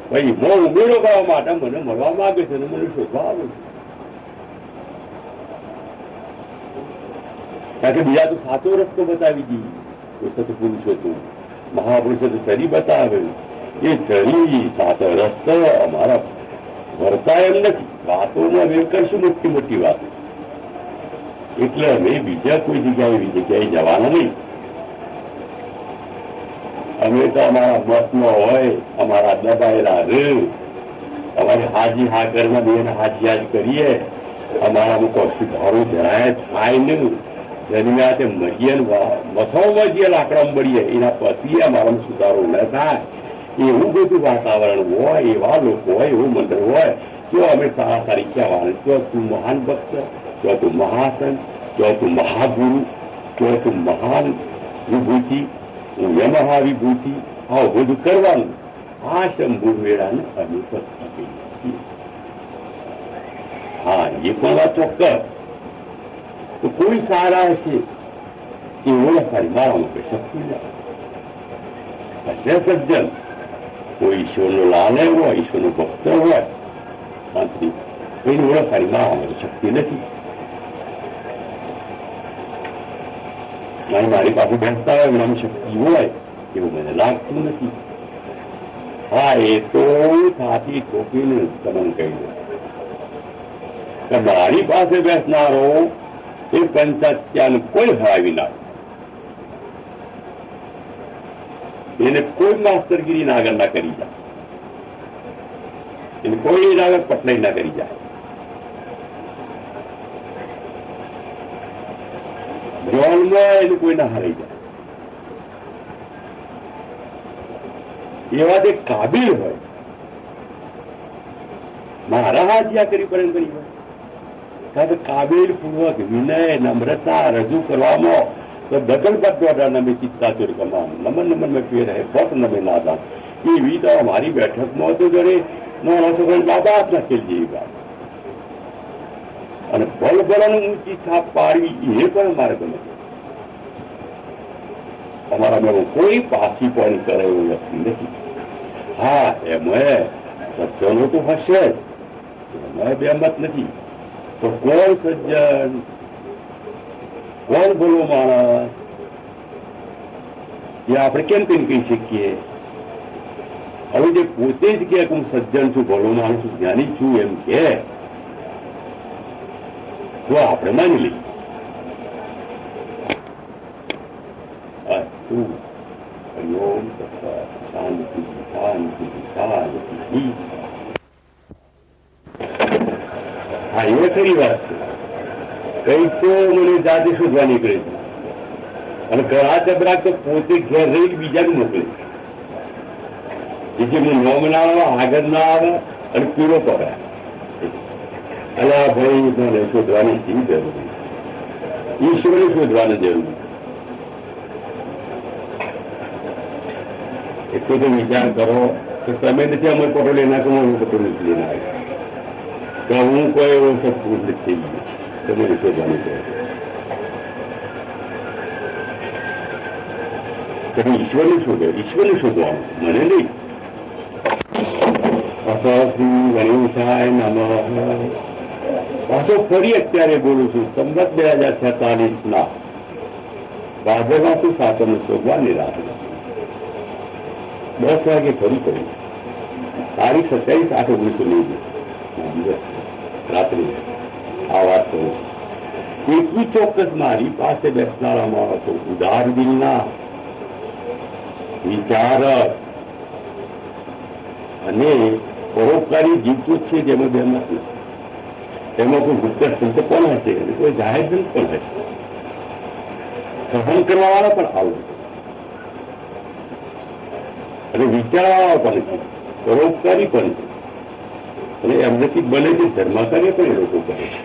ભાઈ, હું ઉમેરો કરવા માટે મને મળવા માંગે છે અને મને શોધવા આવે છે. કારણ કે બીજા તો સાચો રસ્તો બતાવી દી, સતપુરુષો તો મહાપુરુષો તો ચરી બતાવે. એ ચરી સાચો રસ્તો અમારા વર્તાય એમ નથી. વાતોમાં અમે કરશું મોટી મોટી વાતો, એટલે અમે બીજા કોઈ જગ્યાએ એવી જગ્યાએ જવાના નહીં. અમે તો અમારા મતમાં હોય, અમારા દબાયેલા રે, અમારી હાજી હા કરમાં બેન હાજી હાજ કરીએ, અમારામાં કોઈ સુધારો જરાય થાય નહીં. જન્મ્યા તે મરીએ મસોમાં જે લાકડા મળીએ એના પછી અમારામાં સુધારો ન થાય. એવું બધું વાતાવરણ હોય, એવા લોકો હોય, એવું મંડળ હોય, જો અમે સારા સારી કહેવાનું, જો તું મહાન ભક્ત, જો તું મહાસન, જો તું મહાગુરુ, જો તું મહાન વિભૂતિ, મહાવિભૂતિ, આવું બધું કરવાનું. આ શંભુ વેળાને અમે સત્તા કહીએ છીએ. હા, એ પણ વાત ચોક્કસ. તો કોઈ સારા હશે એ ઓળખાય મારામાં કઈ શક્તિ નથી. સજ્જન કોઈ ઈશ્વરનો લાલય હોય, ઈશ્વરનો ભક્ત હોય, શાંતિ કોઈની ઓળખાય મારામાં શક્તિ નથી. મારી પાસે બેસતા હોય એમનામાં શક્તિ હોય એવું મને લાગતું નથી. હા, એ તો સાથી ટોપીને તમને કહી દો કે મારી પાસે બેસનારો એ પંચાત્યાન કોઈ હરાવી નાખે, એને કોઈ માસ્તરગીરી ના આગળ ના કરી જાય, એને કોઈ આગળ પટલાઈ ના કરી જાય. જોનમાં એને કોઈ ના હરાઈ જાય. એવા તે કાબિલ હોય, મારા હાથિયા કરી પરંપરી હોય, કારણ કે કાબિલ પૂર્વક વિનય નમ્રતા રજૂ કરવામાં તો દગલબદ્ધ દોડાના મેં ચિત્તાચુર કમામ નમન નમન મેં પેર હે બટ નમે નાદા. એવી તો અમારી બેઠકમાં તો જયારે નાના છોકરાને દાદા હાથ નાખેલ જેવી વાત. અને બળબળાનું ઊંચી છાપ પાડવી એ પણ અમારે ગમે. અમારામાં કોઈ પાછી પણ કરે એવું વ્યક્તિ નથી. હા, એમાં સજ્જનો તો હશે જ, એમાં બેમત નથી. તો કોણ સજ્જન, કોણ ભલો માણસ, એ આપણે કેમ કેમ કહી શકીએ? હવે જે પોતે જ કે હું સજ્જન છું, ભલો માણસ છું, જ્ઞાની છું એમ કે તો આપણે માની લઈએ. હરિઓમ શાંતિ શાંતિ શાંતિ. હા, એ ખરી વાત છે. કઈ તો મને જાતે શોધવા નીકળે છે અને ઘણા ચબરાક તો પોતે ઘેર રહી બીજાને મોકલે છે. જેથી નોમ ના આવે, આગળ ના આવે અને પીળો પકડાય. અલા ભાઈ, મને શોધવાની શી જરૂરી? ઈશ્વરે શોધવાની જરૂરી. એટલો તો વિચાર કરો કે તમે નથી અમર પટેલ એના કે હું પટેલ નથી લઈને આવ્યો કે હું કોઈ એવો સત્પુરુષ થઈ ગયો, તમે શોધવાની જરૂર. તમે ઈશ્વરને શોધો, ઈશ્વરને શોધવાનું, મને નહીં. શ્રી ગણેશાય નમઃ. પાછો ફરી અત્યારે બોલું છું, સંવત 2046 ભાદરવા સાતમ શોધવાની રાત 10 વાગે ફરી કર્યું. તારીખ 27/8/1990 રાત્રે આ વાત કરું. એટલું ચોક્કસ મારી પાસે બેસનારા માણસો ઉદાર દિલના, વિચારક અને પરોપકારી જીવતું છે, જેમાં બે મત નથી. એમાં કોઈ ગુપ્ત સંત પણ હશે અને કોઈ જાહેર સંત પણ હશે. સહન કરવા વાળા પણ આવું અને વિચારવા પણ છે, પરોપકારી પણ છે, અને એમનાથી બને છે ધર્માકાર્ય પણ એ લોકો કરે છે.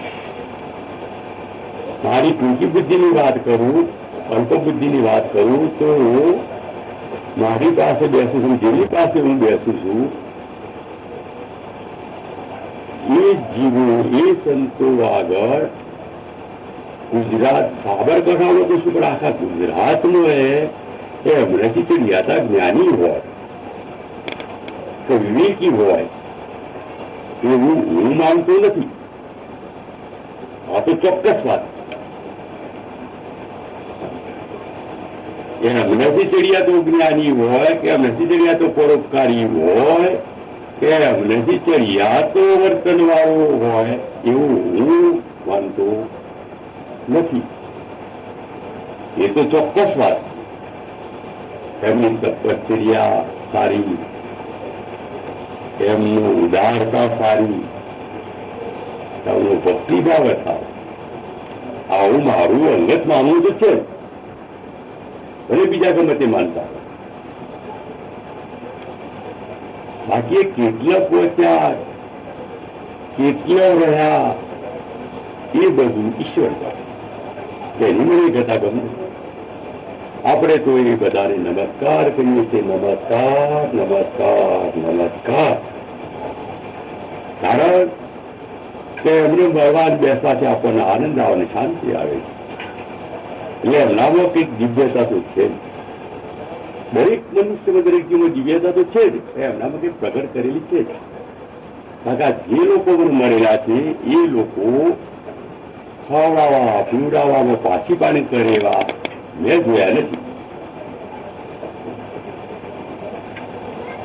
મારી ટૂંકી બુદ્ધિની વાત કરું, અલ્પ બુદ્ધિની વાત કરું તો મારી પાસે બેસું છું, જેની પાસે હું બેસું છું, એ જીવો, એ સંતો આગળ ગુજરાત, સાબરકાંઠાનો તો શું પણ આખા ગુજરાતનો એમનાથી ચડિયાતા જ્ઞાની હોય તો વિવેકી હોય એવું હું માનતો નથી. આ તો ચોક્કસ વાત છે. એમનાથી ચડિયાતો જ્ઞાની હોય કે એમનાથી ચડિયાતો પરોપકારી હોય કે એમનાથી ચડિયાતો વર્તન વાળો હોય એવું હું માનતો નથી. એ તો ચોક્કસ વાત. એમની તપશ્ચર્યા સારી, એમનું ઉદારતા સારી, એમનો ભક્તિભાવ સારો. આવું મારું અંગત માનવું તો છે, ભલે બીજા ગમે તે માનતા. બાકી કેટલા પહોંચ્યા, કેટલા રહ્યા, એ બધું ઈશ્વર પાસે. એની મને કથા ગમે. આપણે તો એ બધાને નમસ્કાર કરીએ છીએ. નમસ્કાર, નમસ્કાર, નમસ્કાર. કારણ કે એમને ભગવાન બેસવાથી આપણને આનંદ આવે, શાંતિ આવે છે. એટલે એમનામાં કંઈક દિવ્યતા તો છે જ. દરેક મનુષ્યમાં, દરેક જીવમાં દિવ્યતા તો છે જ. એમનામાં કંઈક પ્રગટ કરેલી છે જ. કારણ જે લોકો મને મળેલા છે એ લોકો ખવડાવવા, પીવડાવવામાં પાછી પાણી કરે એવા મેં જોયા નથી.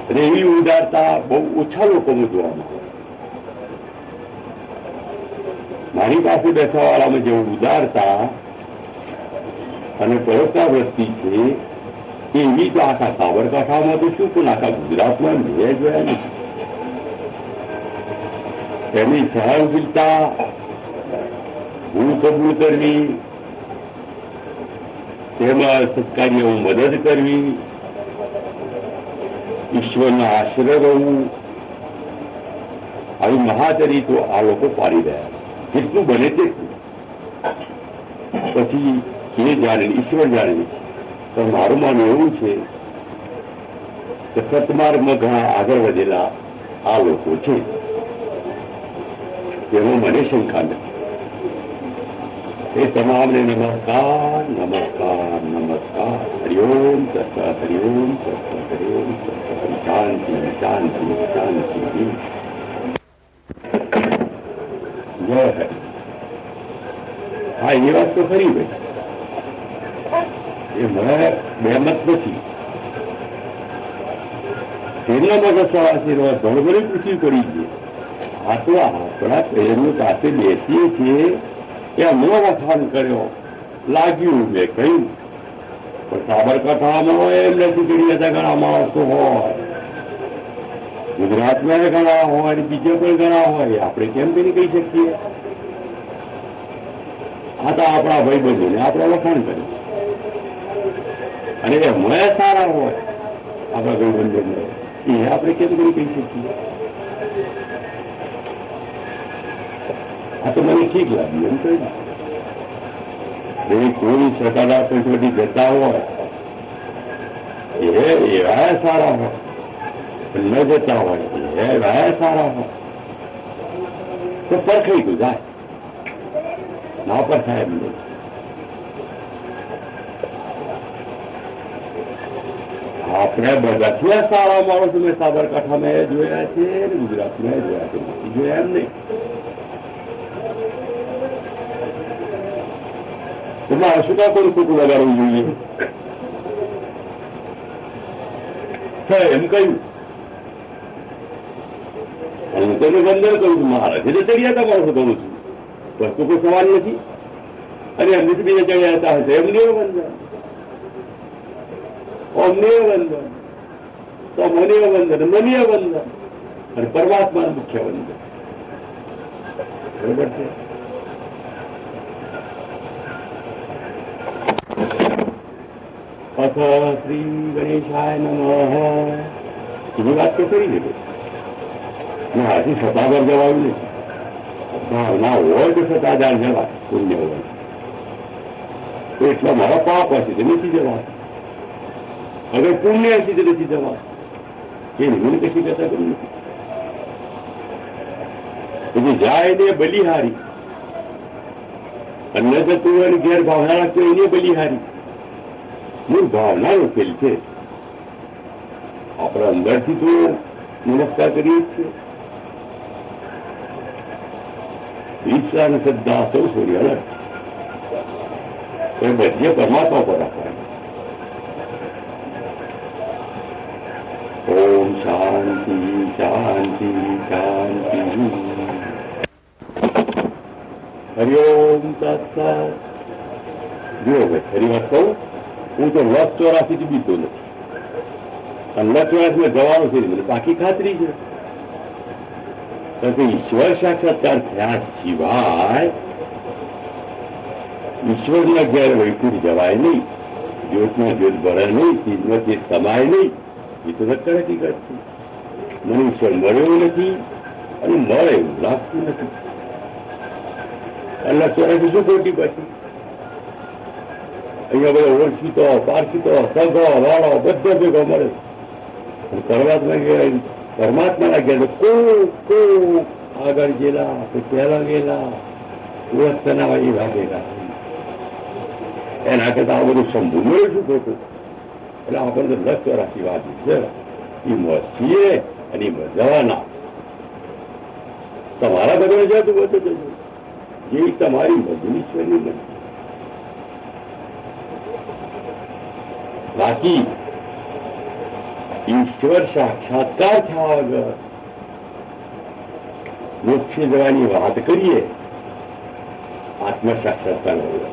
અને એવી ઉદારતા બહુ ઓછા લોકોમાં જોવા મળે. મારી પાસે બેસવા વાળામાં જેવું ઉદારતા અને પરોપકાર વૃત્તિ છે એવી તો આખા સાબરકાંઠામાં તો શું પણ આખા ગુજરાતમાં મેં જોયા નથી. એની સહાનુભૂતિતા, ભૂલ કબૂલ કરવી, તેમાં સત્કાર્યમાં મદદ કરવી, ઈશ્વરના આશ્રય રહેવું, આવી મહાચરી તો આ લોકો પાડી રહ્યા. જેટલું બને તેટલું. પછી એ જાણે, ઈશ્વર જાણે. પણ મારું માનવું એવું છે કે સતમાર્ગમાં ઘણા આગળ વધેલા આ લોકો છે, જેમાં મને શંકા નથી. એ તમામને નમસ્કાર, નમસ્કાર, નમસ્કાર. હરિઓમ તત્વ, હરિઓમ તત્વ, હરિઓમ તત્વ. શાંતિ, શાંતિ, શાંતિ. જય હરિ. હા, એ વાત તો ખરી ભાઈ. એ મને બેમત નથી. શેરનામાં દસવાસી ભણભણી પૂછવી પડી છે. આ તો આપણા પ્રેમની પાસે બેસીએ છીએ કે અમનો વખાણ કર્યો, લાગ્યું, મેં કહ્યું. પણ સાબરકાંઠામાં એમ નથી કરી હતા ઘણા માણસો હોય, ગુજરાતમાં ઘણા હોય, બીજે પણ ઘણા હોય. આપણે કેમ કરી કહી શકીએ? આ તો આપણા ભાઈબંધોને આપણે વખાણ કર્યું. અને એમાં સારા હોય આપણા ભાઈબંધોને, એ આપણે કેમ કરી કહી શકીએ? આ તો મને ઠીક લાગ્યું એમ કહ્યું. કોઈ સકારાત્મક પંચવટી જતા હોય એવા સારા હોય, ન જતા હોય એવા સારા હોય તો પરખાઈ ગયું જાય. ના પરખાય એમ નહીં. આપણે બધાથી આ સારા માણસો મેં સાબરકાંઠામાં જોયા છે ને ગુજરાતમાં જોયા છે, નથી જોયા એમ નહીં. તમારે શું કામ કોઈ ખોટું લગાડવું જોઈએ? એમ કહ્યું હું તેને વંદન કરું છું, મારાથી તો ચડિયાતા માણસો કરું છું, વસ્તુ કોઈ સવાલ નથી. અને એમની બીજા ચડિયાતા હશે એમની વંદન, અમને વંદન, તમને વંદન, મને વંદન અને પરમાત્મા મુખ્ય વંદન. બરોબર છે? અથ શ્રી ગણેશાય નમઃ એની વાત તો કરી દીધી. ના હજી સત્તાધાર જવાયું નથી. ભાવના હોય તો સત્તાધાર જવાય, પુણ્ય હોય તો એટલા મારા પાપ હશે તો નથી જવા. અગર પુણ્ય હશે તો નથી જવા. એની મને કશી કહેતા કરી નથી. પછી જાય ને બલિહારી, અન્ય જતું હોય ઘેર ભાવના રાખતો એને બલિહારી. મૂળ ભાવનાનો ખેલ છે. આપણે અંદરથી તો નમસ્કાર કરીએ જ છીએ. ઈચ્છા અને શ્રદ્ધા સૌ છોડી અલગ એ બધે પરમાત્મા પર રાખવાની. ઓમ શાંતિ શાંતિ શાંતિ. હરિઓમ તત્સત. જો ભાઈ ફરી વાત કહું, હું તો લક્ષ 84 થી બીતો નથી. અને લક્ષ 84 જવાનું છે મને પાકી ખાતરી છે. ઈશ્વર સાક્ષાત્કાર થયા સિવાય ઈશ્વરના ઘેર વૈકુંઠ જવાય નહીં, જ્યોતમાં જ્યોત ભરે નહીં, ચીજમાં ચીજ સમાય નહીં. એ તો નક્કર હકીકત છે. મને ઈશ્વર મળ્યો નથી અને મળે એવું લાગતું નથી. અને લક્ષ 84 શું ખોટી પછી? અહીંયા બધા ઓળખીતો, પારખીતો, સગો વાળો બધો ભેગો મળે. પરમાત્માના ઘેર કોઈ આગળ ગયેલા, કોઈ પહેલા ગયેલા, ઓળખના એ ભાગેલા. એના કરતા આ બધું સંભૂ મળે શું ખોટું? એટલે આપણને લક્ષ 84 વાત છે. એ મસ્તીએ અને જવાના. તમારા બધાને જતું બધું જજો. જે તમારી મજૂરી ઈશ્વરની નથી. બાકી ઈશ્વર સાક્ષાત્કાર થયા વગર મોક્ષ જવાની વાત કરીએ, આત્મ સાક્ષાત્કાર વગર,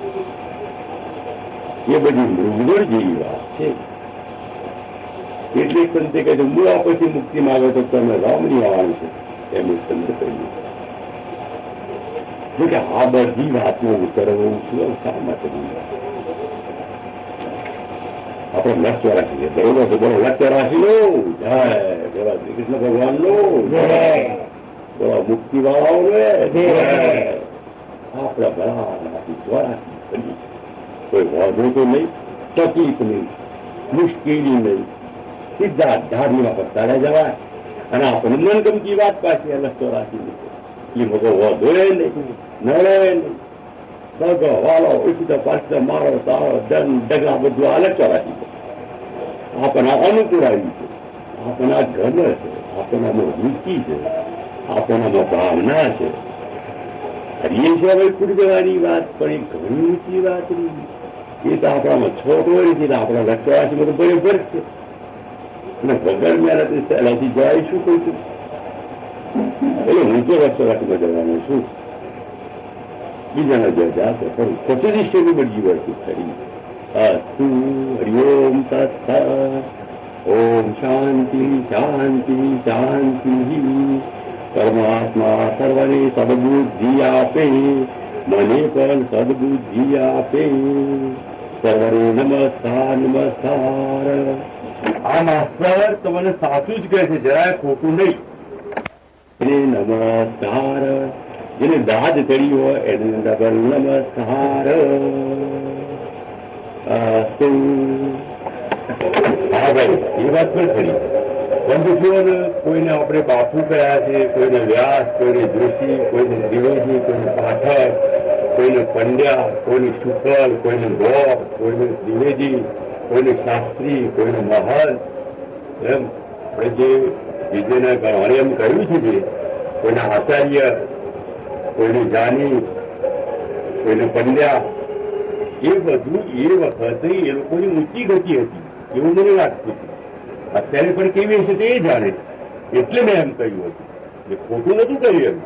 એ બધી મૃગવળ જેવી વાત છે. એટલે સંતે કહે છે હું આ પછી મુક્તિ માંગો તો તમે રામની આવવાનું છે એમ સંત કહ્યું કે આ બધી વાતનો ઉતરવું શું શા માટે આપણે લક્ષ્ય રાખીએ. બરોબર છે, બોલો લક્ષ્ય રાખી લો. જય બોલા શ્રી કૃષ્ણ ભગવાન નો જય, બોલા મુક્તિ વાળાઓ ને જય. આપણા ભલાથી દ્વારાથી બની કોઈ વાંધો તો નહીં, તકલીફ નહીં, મુશ્કેલી નહીં, સીધા ધાર્મિક પત્તાડે જવાય. અને આપણને મનગમતી વાત પાછી લક્ષ્ય રાખી એ મોટો વાંધો નહીં, નડે નહીં. સગો વાળો ઓછીતો પાછો મારો તારો દન ડગલા બધું આ લક્ષ્ય રાખી દે. આપણને અનુકૂળ આવી છે, આપણને ગમે છે, આપણનામાં રૂચિ છે, આપણનામાં ભાવના છે. હરીએ છે વૈકુંઠ જવાની વાત, પણ એ ઘણી ઊંચી વાત નહીં. એ તો આપણામાં છોટો નથી. આપણા લક્ષ્ય રાખી બધું બરાબર છે. અને વગર મહેનત સહેલાઈથી જાય શું કહું છું? એટલે હું તો લક્ષ્ય રાખીમાં જવાનું છું. બીજાના જય જાતો ખરું ખોટી બધી વર્તું કરી. અસ્તુ હરિઓમ તત્સત. ઓમ શાંતિ શાંતિ શાંતિ. પરમાત્મા સર્વને સદબુદ્ધિ આપે, મને પણ સદબુદ્ધિ આપે. સર્વને નમસ્કાર નમસ્કાર. આ માસ્ટર તમને સાચું જ કહે છે, જરાય ખોટું નહીં. નમસ્કાર. જેને દાદ કરી હોય એને ડબલ નમસ્કાર. હા ભાઈ એ વાત પણ ખરી. બંધુઓને કોઈને આપણે બાપુ કયા છે, કોઈને વ્યાસ, કોઈને જોશી, કોઈને દ્વિવેદી, કોઈને પાઠક, કોઈને પંડ્યા, કોઈને શુકલ, કોઈને ગોપ, કોઈને દ્વિવેદી, કોઈને શાસ્ત્રી, કોઈને મહલ, એમ આપણે જે વિજયના ગણવાણે એમ કહ્યું છે કે કોઈના આચાર્ય, કોઈને જાની, કોઈને પંડ્યા, એ બધું એ વખતે એ લોકોની ઊંચી ગતિ હતી એવું મને લાગતું હતું. અત્યારે પણ કેવી હશે તે એ જાણે, એટલે મેં એમ કહ્યું હતું. એ ખોટું નતું કહ્યું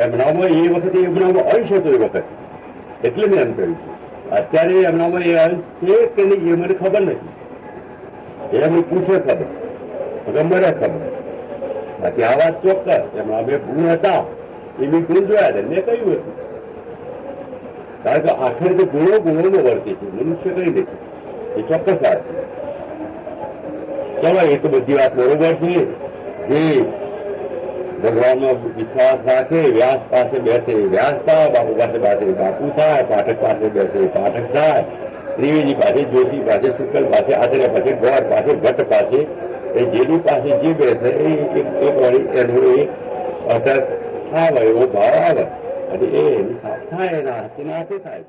એમનામાં એ વખતે એમનામાં અંશ હતો એ વખતે, એટલે મેં એમ કહ્યું છું. અત્યારે એમનામાં એ અંશ છે કે નહીં એ મને ખબર નથી, એ એમને પૂછે ખબર, મને ખબર. બાકી આ વાત ચોક્કસ એમના બે ગુણ હતા એ મેં ગુણ જોયા હતા, મેં કહ્યું હતું. કારણ કે આખરે તો ગુણો ગુણોમાં વર્તે છે, મનુષ્ય કઈ નથી, એ ચોક્કસ વાત છે. ચલો એ તો બધી વાત બરોબર છે. જે ભગવાનનો વિશ્વાસ રાખે વ્યાસ પાસે બેસે વ્યાસ થાય, બાપુ પાસે બેસે બાપુ થાય, પાઠક પાસે બેસે પાઠક થાય, ત્રિવેદી પાસે, જોશી પાસે, શુક્લ પાસે, આચાર્ય પાસે, ગોળ પાસે, ભટ્ટ પાસે, એ જેની પાસે જે બેસે એ વળી એનો એ અટક આવે એવો ભાવ આવે અને એ એની સાથ થાય એના હાથે થાય.